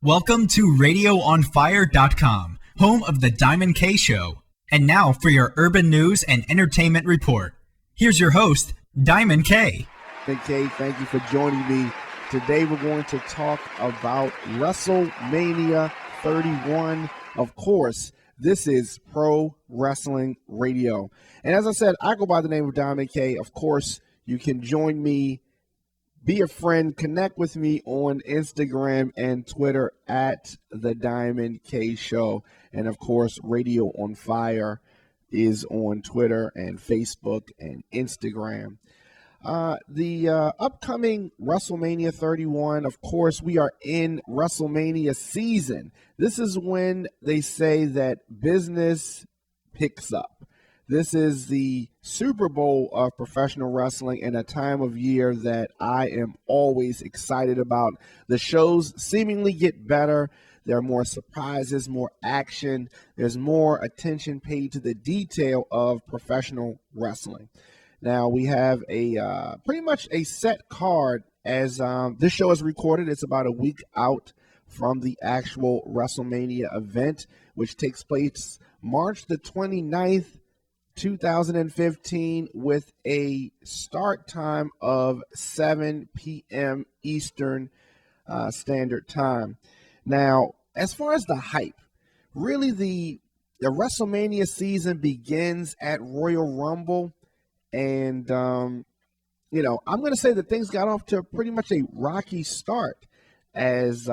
Welcome to RadioOnFire.com, home of the Diamond K Show. And now for your urban news and entertainment report. Here's your host, Diamond K. K, thank you for joining me. Today we're going to talk about WrestleMania 31. Of course, this is Pro Wrestling Radio. And as I said, I go by the name of Diamond K. Of course, you can join me, be a friend, connect with me on Instagram and Twitter at The Diamond K Show. And of course, Radio on Fire is on Twitter and Facebook and Instagram. The upcoming WrestleMania 31, of course, we are in WrestleMania season. This is when they say that business picks up. This is the Super Bowl of professional wrestling and a time of year that I am always excited about. The shows seemingly get better. There are more surprises, more action. There's more attention paid to the detail of professional wrestling. Now, we have a pretty much a set card as this show is recorded. It's about a week out from the actual WrestleMania event, which takes place March the 29th, 2015, with a start time of 7 p.m. Eastern Standard Time. Now, as far as the hype, really the WrestleMania season begins at Royal Rumble. And, I'm going to say that things got off to pretty much a rocky start as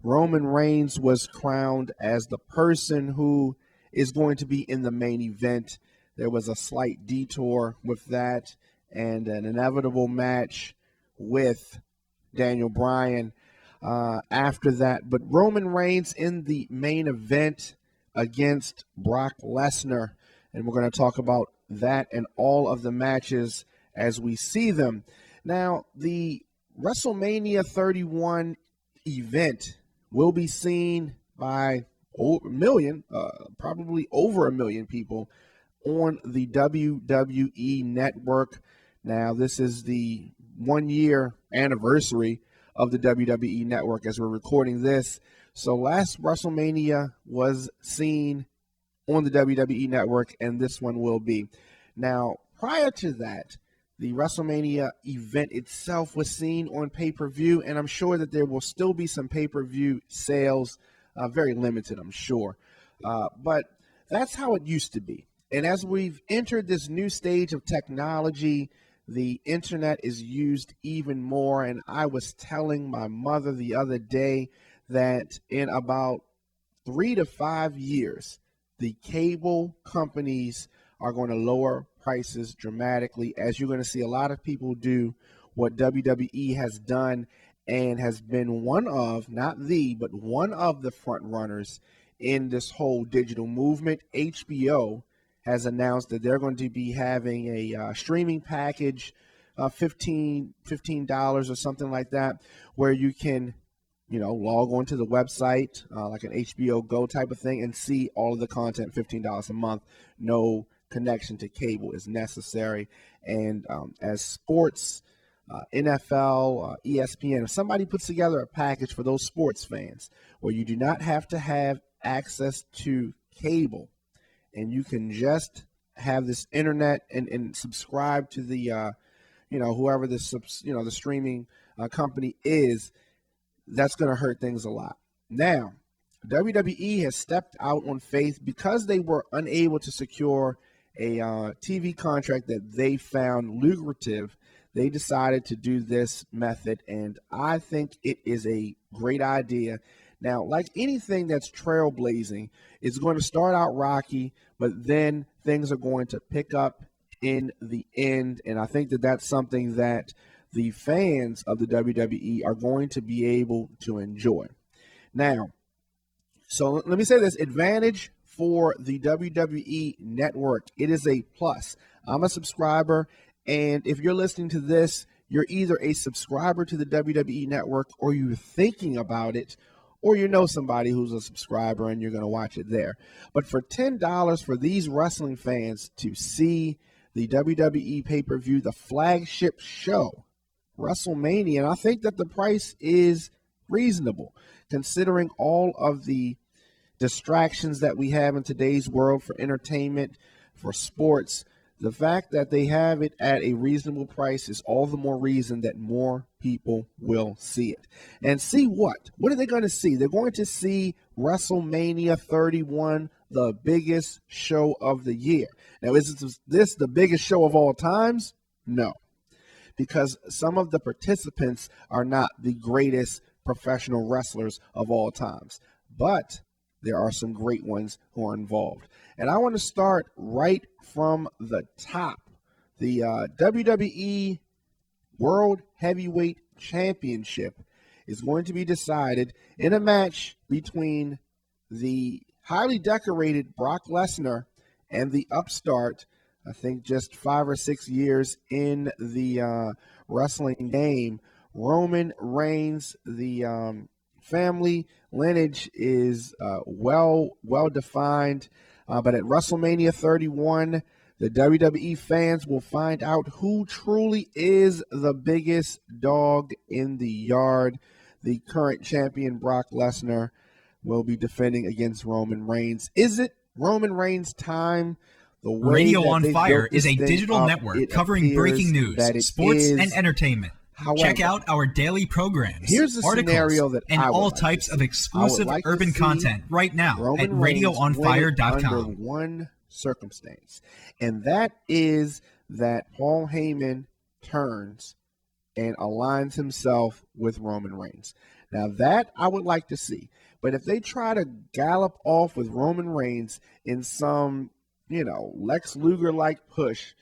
Roman Reigns was crowned as the person who is going to be in the main event. There was a slight detour with that and an inevitable match with Daniel Bryan after that. But Roman Reigns in the main event against Brock Lesnar. And we're going to talk about that and all of the matches as we see them. Now, the WrestleMania 31 event will be seen by over a million, probably over a million people on the WWE Network. Now, this is the 1-year anniversary of the WWE Network as we're recording this. So last WrestleMania was seen on the WWE Network, and this one will be. Now, prior to that, the WrestleMania event itself was seen on pay-per-view, and I'm sure that there will still be some pay-per-view sales, very limited, I'm sure. But that's how it used to be. And as we've entered this new stage of technology, the internet is used even more. And I was telling my mother the other day that in about 3 to 5 years, the cable companies are going to lower prices dramatically, as you're going to see a lot of people do what WWE has done and has been one of, not the, but one of the front runners in this whole digital movement. HBO has announced that they're going to be having a streaming package, $15 or something like that, where you can log on to the website, like an HBO Go type of thing, and see all of the content, $15 a month. No connection to cable is necessary. And as sports, NFL, ESPN, if somebody puts together a package for those sports fans where you do not have to have access to cable, and you can just have this internet and subscribe to the, whoever the streaming company is, that's going to hurt things a lot. Now, WWE has stepped out on faith because they were unable to secure a TV contract that they found lucrative. They decided to do this method, and I think it is a great idea. Now, like anything that's trailblazing, it's going to start out rocky, but then things are going to pick up in the end. And I think that that's something that the fans of the WWE are going to be able to enjoy. Now, so let me say this, advantage for the WWE Network. It is a plus. I'm a subscriber, and if you're listening to this, you're either a subscriber to the WWE Network or you're thinking about it, or you know somebody who's a subscriber and you're going to watch it there. But for $10 for these wrestling fans to see the WWE pay-per-view, the flagship show, WrestleMania, and I think that the price is reasonable. considering all of the distractions that we have in today's world for entertainment, for sports, the fact that they have it at a reasonable price is all the more reason that more people will see it. And see what? What are they going to see? They're going to see WrestleMania 31, the biggest show of the year. Now, is this the biggest show of all times? No, because some of the participants are not the greatest professional wrestlers of all times. But there are some great ones who are involved. And I want to start right from the top. The WWE World Heavyweight Championship is going to be decided in a match between the highly decorated Brock Lesnar and the upstart, I think just 5 or 6 years in the wrestling game, Roman Reigns. The family lineage is well defined, but at WrestleMania 31, the WWE fans will find out who truly is the biggest dog in the yard. The current champion, Brock Lesnar, will be defending against Roman Reigns. Is it Roman Reigns' time? The way Radio that on they Fire built this is a thing digital up, network it covering breaking appears news, that it sports, is. and entertainment. However, Check out our daily programs, here's a articles, scenario that and I would all like to types see. of I exclusive would like to urban see content right now Roman at Reigns win it under radioonfire.com. one circumstance, and that is that Paul Heyman turns and aligns himself with Roman Reigns. Now that I would like to see, but if they try to gallop off with Roman Reigns in some, Lex Luger-like push,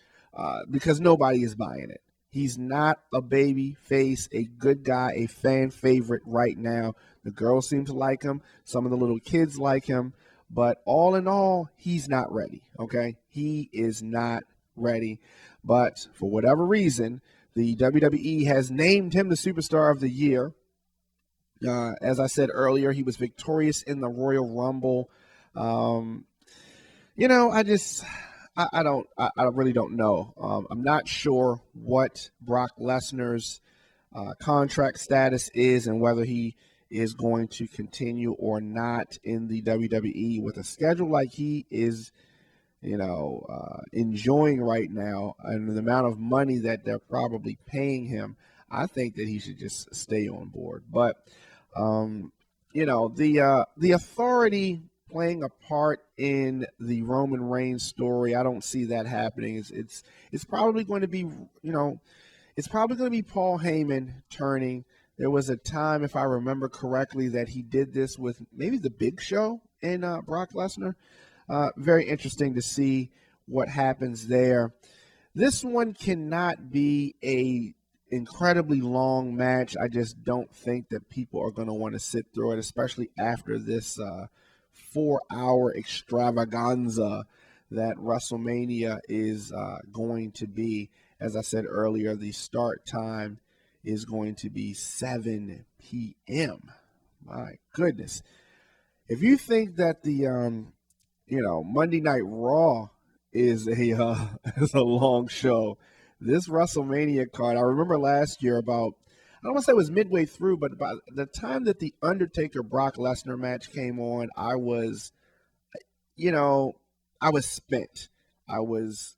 because nobody is buying it. He's not a baby face, a good guy, a fan favorite right now. The girls seem to like him. Some of the little kids like him. But all in all, he's not ready, okay? He is not ready. But for whatever reason, the WWE has named him the Superstar of the Year. As I said earlier, he was victorious in the Royal Rumble. I really don't know. I'm not sure what Brock Lesnar's contract status is and whether he is going to continue or not in the WWE with a schedule like he is, enjoying right now, and the amount of money that they're probably paying him. I think that he should just stay on board. But, the authority playing a part in the Roman Reigns story, I don't see that happening. It's probably going to be, it's probably going to be Paul Heyman turning. There was a time, if I remember correctly, that he did this with maybe the Big Show and Brock Lesnar. Very interesting to see what happens there. This one cannot be a incredibly long match. I just don't think that people are going to want to sit through it, especially after this 4-hour extravaganza that WrestleMania is going to be. As I said earlier, the start time is going to be 7 p.m. My goodness. If you think that the Monday Night Raw is is a long show, this WrestleMania card, I remember last year I don't want to say it was midway through, but by the time that the Undertaker Brock Lesnar match came on, I was spent. I was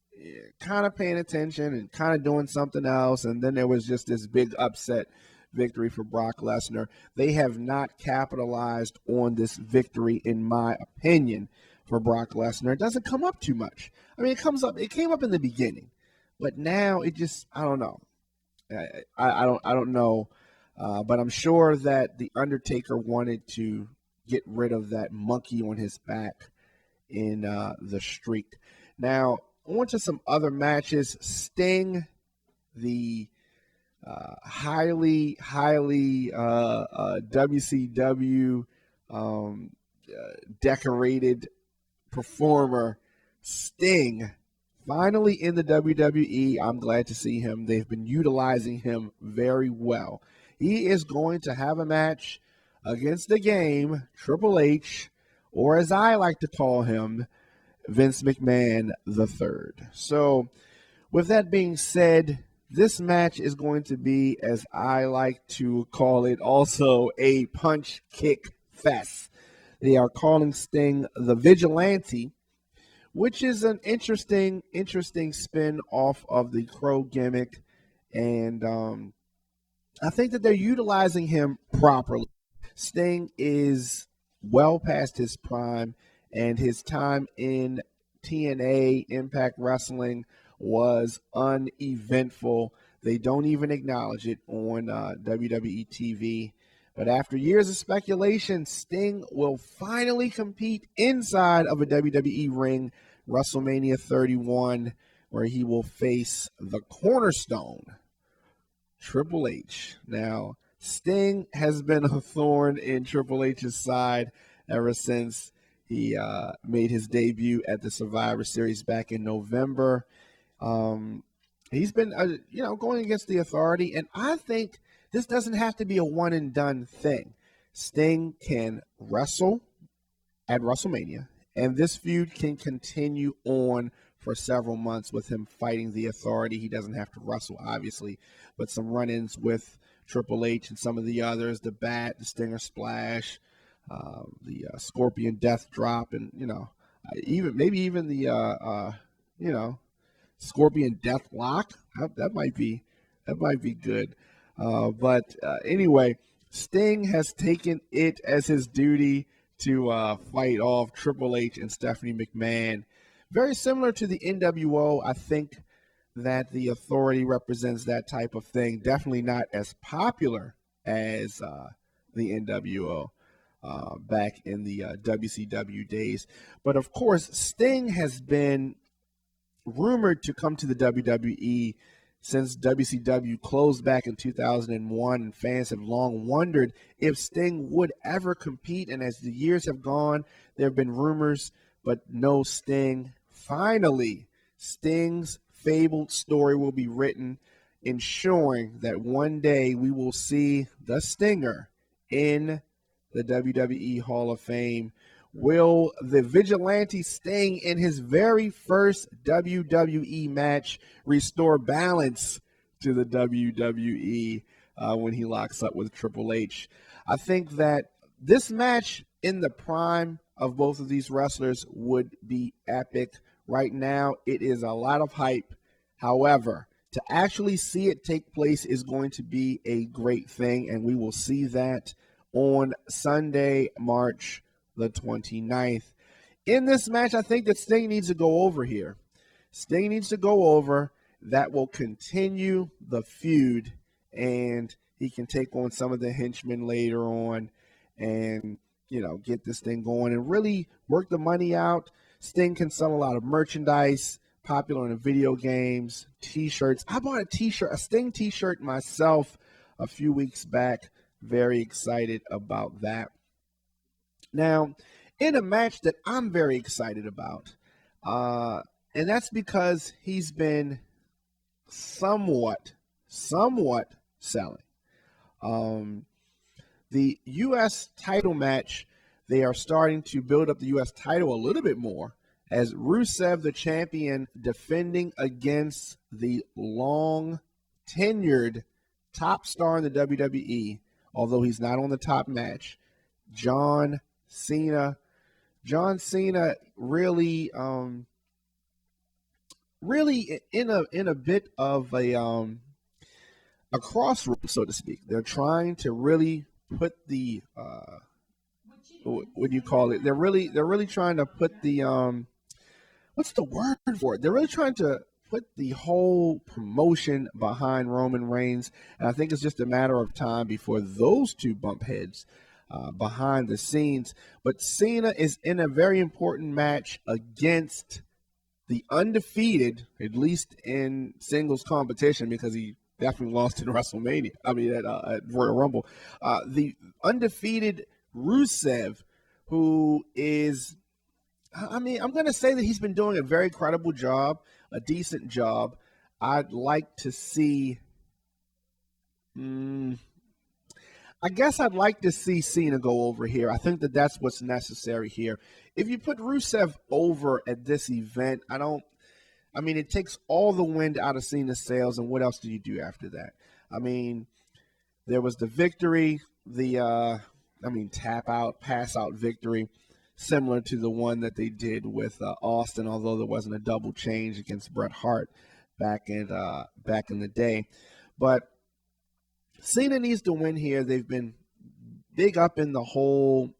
kind of paying attention and kind of doing something else, and then there was just this big upset victory for Brock Lesnar. They have not capitalized on this victory, in my opinion, for Brock Lesnar. It doesn't come up too much. I mean, it came up in the beginning, but now it just, I don't know. I don't know, but I'm sure that the Undertaker wanted to get rid of that monkey on his back in the streak. Now, on to some other matches. Sting, the highly WCW decorated performer, Sting, finally in the WWE. I'm glad to see him. They've been utilizing him very well. He is going to have a match against the Game, Triple H, or as I like to call him, Vince McMahon III. So with that being said, This match is going to be, as I like to call it, also a punch kick fest. They are calling Sting the Vigilante, which is an interesting spin off of the Crow gimmick. And I think that they're utilizing him properly. Sting is well past his prime, and his time in TNA Impact Wrestling was uneventful. They don't even acknowledge it on WWE TV. But after years of speculation, Sting will finally compete inside of a WWE ring, WrestleMania 31, where he will face the Cornerstone, Triple H. Now, Sting has been a thorn in Triple H's side ever since he made his debut at the Survivor Series back in November. He's been, going against the Authority, and I think this doesn't have to be a one and done thing. Sting can wrestle at WrestleMania, and this feud can continue on for several months with him fighting the Authority. He doesn't have to wrestle, obviously, but some run-ins with Triple H and some of the others, the Bat, the Stinger Splash, the Scorpion Death Drop, and even the Scorpion Death Lock. That might be good. But anyway, Sting has taken it as his duty to fight off Triple H and Stephanie McMahon. Very similar to the NWO. I think that the Authority represents that type of thing. Definitely not as popular as the NWO back in the WCW days. But of course, Sting has been rumored to come to the WWE since WCW closed back in 2001, and fans have long wondered if Sting would ever compete. And as the years have gone, there have been rumors, but no Sting. Finally, Sting's fabled story will be written, ensuring that one day we will see the Stinger in the WWE Hall of Fame. Will the Vigilante Sting in his very first WWE match restore balance to the WWE when he locks up with Triple H? I think that this match in the prime of both of these wrestlers would be epic. Right now, it is a lot of hype. However, to actually see it take place is going to be a great thing, and we will see that on Sunday, March the 29th. In this match, I think that Sting needs to go over here. Sting needs to go over. That will continue the feud, and he can take on some of the henchmen later on and, get this thing going and really work the money out. Sting can sell a lot of merchandise, popular in the video games, T-shirts. I bought a Sting T-shirt myself a few weeks back. Very excited about that. Now, in a match that I'm very excited about, and that's because he's been somewhat selling. The U.S. title match, they are starting to build up the U.S. title a little bit more as Rusev, the champion, defending against the long-tenured top star in the WWE, although he's not on the top match, John Cena. John Cena really in a bit of a crossroads, so to speak. They're trying to really put the what do you call it? They're really trying to put the what's the word for it? They're really trying to put the whole promotion behind Roman Reigns, and I think it's just a matter of time before those two bump heads behind the scenes. But Cena is in a very important match against the undefeated, at least in singles competition, because he definitely lost in WrestleMania. I mean, at Royal Rumble. The undefeated Rusev, who is, I'm going to say that he's been doing a very credible job, a decent job. I'd like to see, I guess I'd like to see Cena go over here. I think that that's what's necessary here. If you put Rusev over at this event, I don't I mean, it takes all the wind out of Cena's sails, and what else do you do after that? I mean, there was the victory, tap out, pass out victory, similar to the one that they did with Austin, although there wasn't a double change against Bret Hart back in the day. But Cena needs to win here. They've been big up in the whole,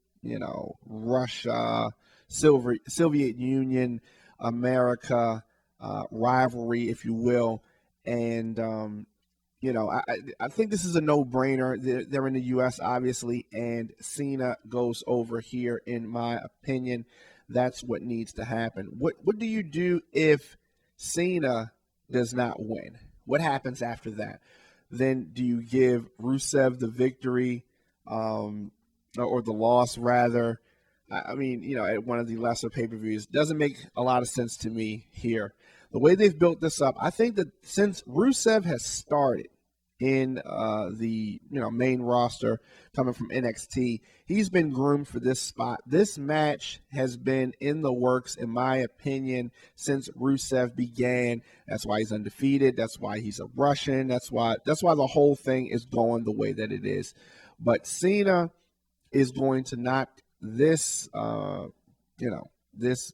Russia, Soviet Union, America rivalry, if you will. And, I think this is a no-brainer. They're in the U.S., obviously, and Cena goes over here, in my opinion. That's what needs to happen. What do you do if Cena does not win? What happens after that? Then do you give Rusev the victory or the loss, rather? I mean, at one of the lesser pay-per-views. Doesn't make a lot of sense to me here. The way they've built this up, I think that since Rusev has started in the main roster coming from NXT, he's been groomed for this spot. This match has been in the works, in my opinion, since Rusev began. That's why he's undefeated. That's why he's a Russian. That's why the whole thing is going the way that it is. But Cena is going to knock this this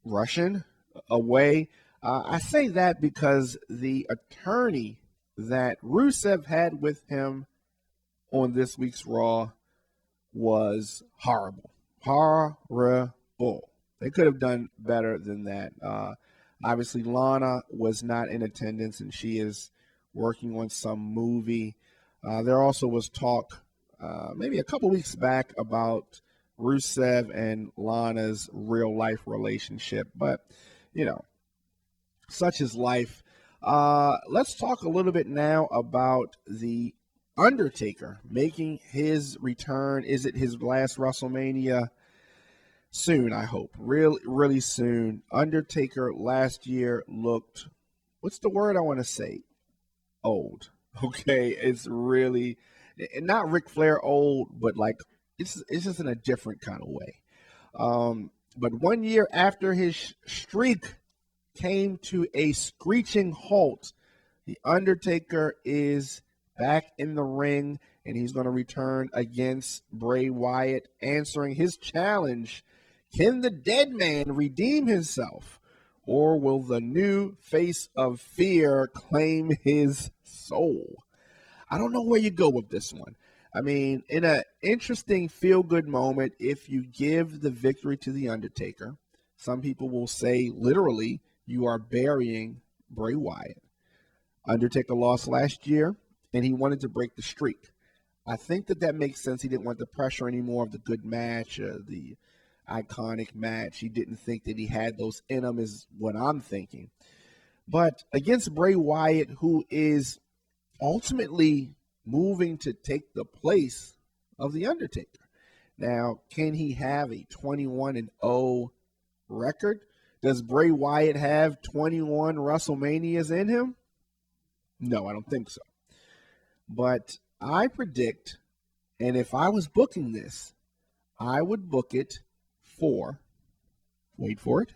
Russian away. I say that because the attorney that Rusev had with him on this week's Raw was horrible. Horrible. They could have done better than that. Obviously, Lana was not in attendance, and she is working on some movie. There also was talk maybe a couple weeks back about Rusev and Lana's real-life relationship. But, such is life. Let's talk a little bit now about the Undertaker making his return. Is it his last WrestleMania? Soon, I hope. Really, really soon. Undertaker last year looked, what's the word I want to say? Old. Okay, it's really, not Ric Flair old, but like it's just in a different kind of way. But 1 year after his streak came to a screeching halt, the Undertaker is back in the ring, and he's going to return against Bray Wyatt, answering his challenge. Can the dead man redeem himself, or will the new face of fear claim his soul? I don't know where you go with this one. I mean, in an interesting feel-good moment, if you give the victory to the Undertaker, some people will say literally you are burying Bray Wyatt. Undertaker lost last year, and he wanted to break the streak. I think that makes sense. He didn't want the pressure anymore of the good match, the iconic match. He didn't think that he had those in him, is what I'm thinking. But against Bray Wyatt, who is ultimately moving to take the place of the Undertaker. Now, can he have a 21-0 record? Does Bray Wyatt have 21 WrestleManias in him? No, I don't think so. But I predict, and if I was booking this, I would book it for, wait for it,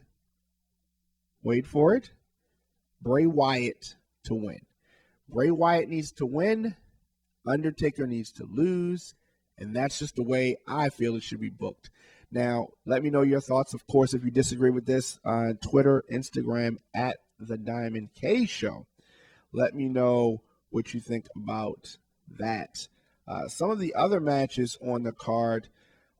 Bray Wyatt to win. Bray Wyatt needs to win, Undertaker needs to lose, and that's just the way I feel it should be booked. Now, let me know your thoughts, of course, if you disagree with this, on Twitter, Instagram, at The Diamond K Show. Let me know what you think about that. Some of the other matches on the card,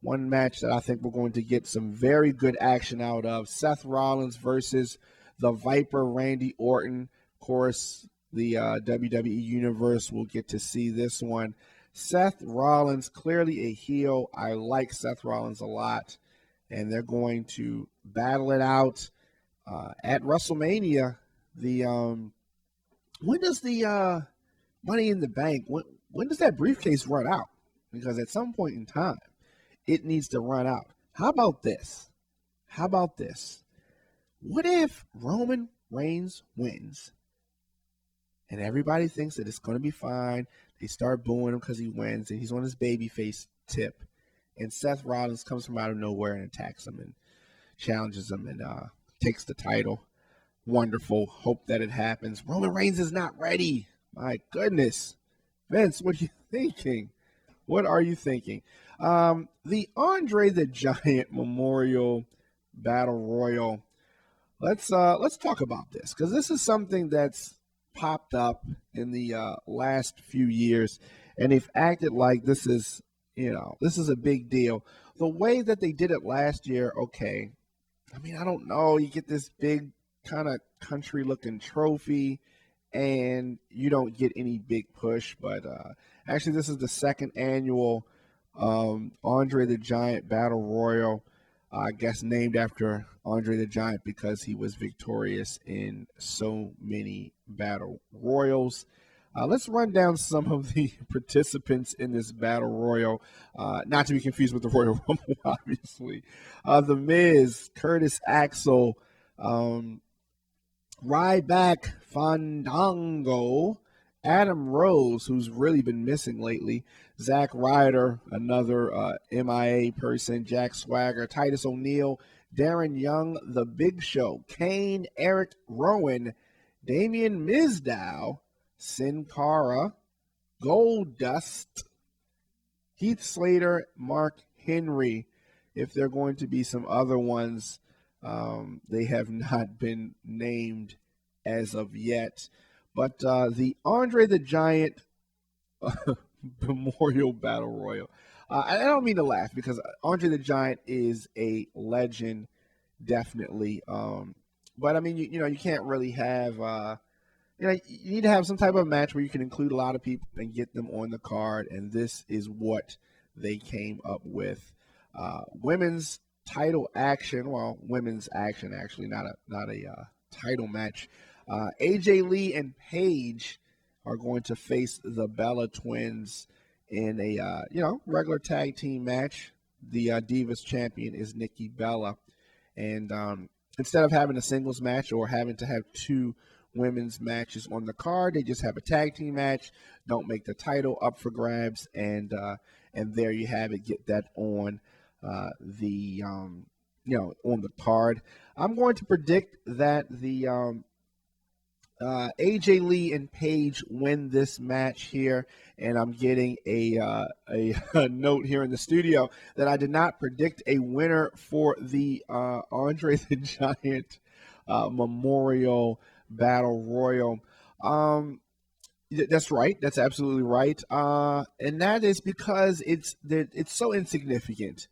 one match that I think we're going to get some very good action out of, Seth Rollins versus the Viper, Randy Orton. Of course, the WWE Universe will get to see this one. Seth Rollins, clearly a heel. I like Seth Rollins a lot, and they're going to battle it out at WrestleMania. When does the Money in the Bank, when does that briefcase run out? Because at some point in time, it needs to run out. How about this? What if Roman Reigns wins and everybody thinks that it's going to be fine? They start booing him because he wins, and he's on his babyface tip. And Seth Rollins comes from out of nowhere and attacks him and challenges him and takes the title. Wonderful. Hope that it happens. Roman Reigns is not ready. My goodness. Vince, what are you thinking? What are you thinking? The Andre the Giant Memorial Battle Royal. Let's talk about this, because this is something that's popped up in the last few years, and they've acted like this is a big deal. The way that they did it last year, okay. I mean, I don't know. You get this big kind of country looking trophy, and you don't get any big push. But actually, this is the second annual Andre the Giant Battle Royal. I guess named after Andre the Giant because he was victorious in so many battle royals. Let's run down some of the participants in this battle royal, not to be confused with the Royal Rumble, obviously. The Miz, Curtis Axel, Ryback Fandango, Adam Rose, who's really been missing lately, Zack Ryder, another MIA person, Jack Swagger, Titus O'Neil, Darren Young, The Big Show, Kane, Eric Rowan, Damian Mizdow, Sin Cara, Goldust, Heath Slater, Mark Henry. If there are going to be some other ones, they have not been named as of yet. But the Andre the Giant Memorial Battle Royal. I don't mean to laugh because Andre the Giant is a legend, definitely. But I mean, you can't really have. You need to have some type of match where you can include a lot of people and get them on the card, and this is what they came up with. Women's title action. Well, women's action actually, not a title match. AJ Lee and Paige are going to face the Bella Twins in a regular tag team match. The Divas champion is Nikki Bella, and instead of having a singles match or having to have two women's matches on the card, they just have a tag team match. Don't make the title up for grabs, and there you have it. Get that on the on the card. I'm going to predict that the AJ Lee and Paige win this match here, and I'm getting a note here in the studio that I did not predict a winner for the Andre the Giant Memorial Battle Royal. That's right. That's absolutely right. And that is because it's so insignificant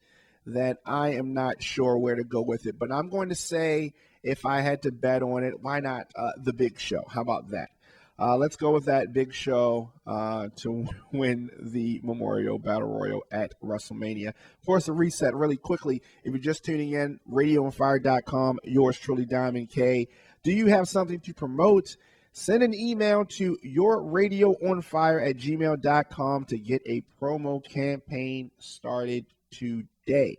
that I am not sure where to go with it. But I'm going to say, if I had to bet on it, why not the Big Show? How about that? Let's go with that Big Show to win the Memorial Battle Royal at WrestleMania. Of course, a reset really quickly. If you're just tuning in, radioonfire.com, yours truly, Diamond K. Do you have something to promote? Send an email to yourradioonfire@gmail.com to get a promo campaign started today.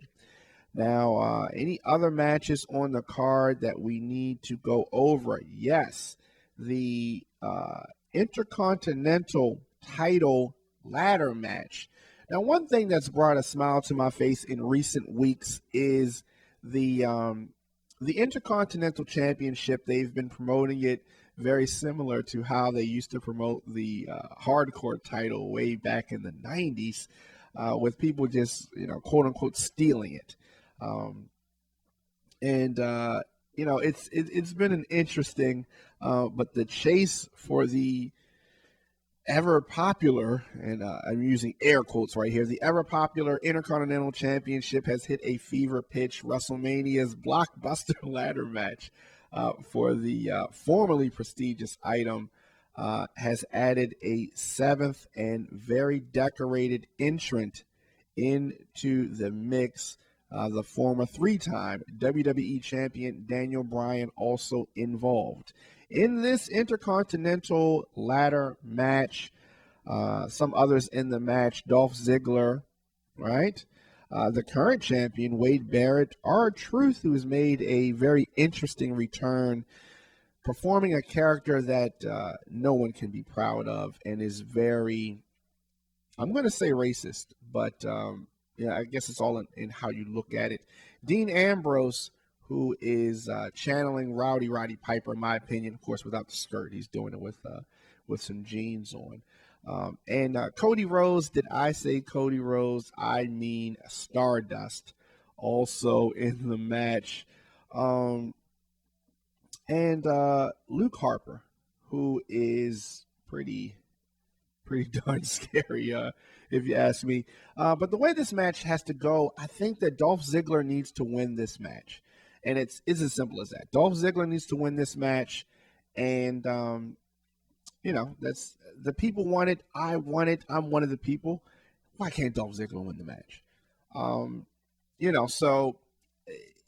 Now, any other matches on the card that we need to go over? Yes, the Intercontinental title ladder match. Now, one thing that's brought a smile to my face in recent weeks is the Intercontinental Championship. They've been promoting it very similar to how they used to promote the hardcore title way back in the 90s, with people just, quote unquote, stealing it. It's been an interesting, but the chase for the ever popular, and I'm using air quotes right here, the ever popular Intercontinental Championship has hit a fever pitch. WrestleMania's blockbuster ladder match for the formerly prestigious item has added a seventh and very decorated entrant into the mix. The former three-time WWE champion Daniel Bryan also involved in this Intercontinental ladder match. Some others in the match: Dolph Ziggler, right? The current champion Wade Barrett, R-Truth, who has made a very interesting return, performing a character that no one can be proud of and is very, I'm going to say racist, but I guess it's all in how you look at it. Dean Ambrose, who is channeling Roddy Piper, in my opinion, of course, without the skirt. He's doing it with some jeans on. And Cody Rhodes, did I say Cody Rhodes? I mean Stardust, also in the match. And Luke Harper, who is pretty darn scary, if you ask me. But the way this match has to go, I think that Dolph Ziggler needs to win this match. And it's as simple as that. Dolph Ziggler needs to win this match. And, that's the people want it. I want it. I'm one of the people. Why can't Dolph Ziggler win the match? So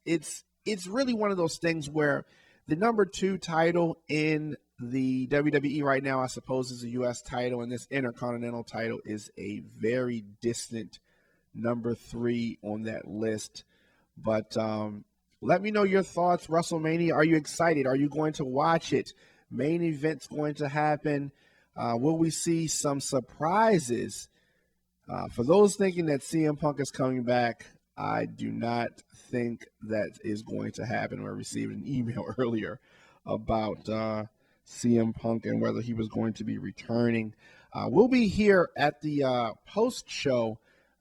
it's really one of those things where the number 2 title in the WWE right now, I suppose, is a U.S. title, and this Intercontinental title is a very distant number 3 on that list. But let me know your thoughts. WrestleMania, are you excited? Are you going to watch it? Main event's going to happen. Will we see some surprises? For those thinking that CM Punk is coming back, I do not think that is going to happen. I received an email earlier about CM Punk and whether he was going to be returning. We'll be here at the post-show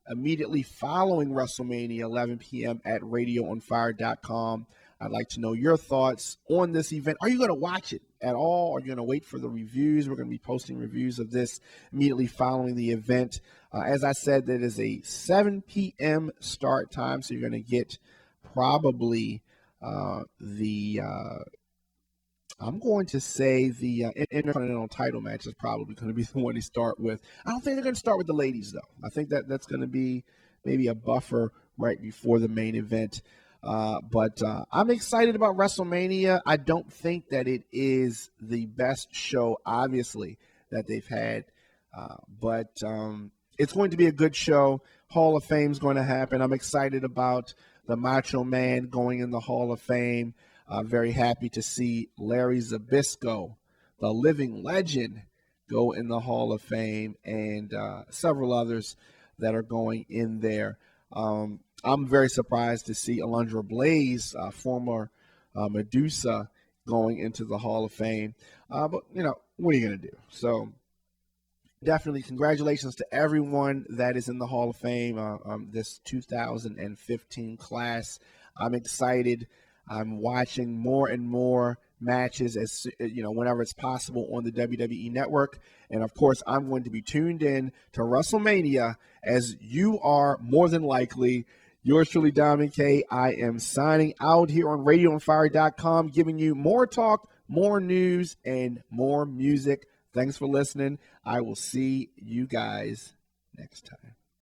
immediately following WrestleMania, 11 p.m. at radioonfire.com. I'd like to know your thoughts on this event. Are you going to watch it at all? Are you going to wait for the reviews? We're going to be posting reviews of this immediately following the event. As I said, that is a 7 p.m. start time, so you're going to get probably I'm going to say the Intercontinental title match is probably going to be the one to start with. I don't think they're going to start with the ladies, though. I think that's going to be maybe a buffer right before the main event. But I'm excited about WrestleMania. I don't think that it is the best show, obviously, that they've had. But it's going to be a good show. Hall of Fame is going to happen. I'm excited about the Macho Man going in the Hall of Fame. Very happy to see Larry Zbyszko, the living legend, go in the Hall of Fame, and several others that are going in there. I'm very surprised to see Alundra Blaze, former Medusa, going into the Hall of Fame. But, what are you going to do? So definitely congratulations to everyone that is in the Hall of Fame, this 2015 class. I'm excited. I'm watching more and more matches as whenever it's possible on the WWE Network. And of course, I'm going to be tuned in to WrestleMania, as you are more than likely. Yours truly, Diamond K. I am signing out here on RadioOnFire.com, giving you more talk, more news, and more music. Thanks for listening. I will see you guys next time.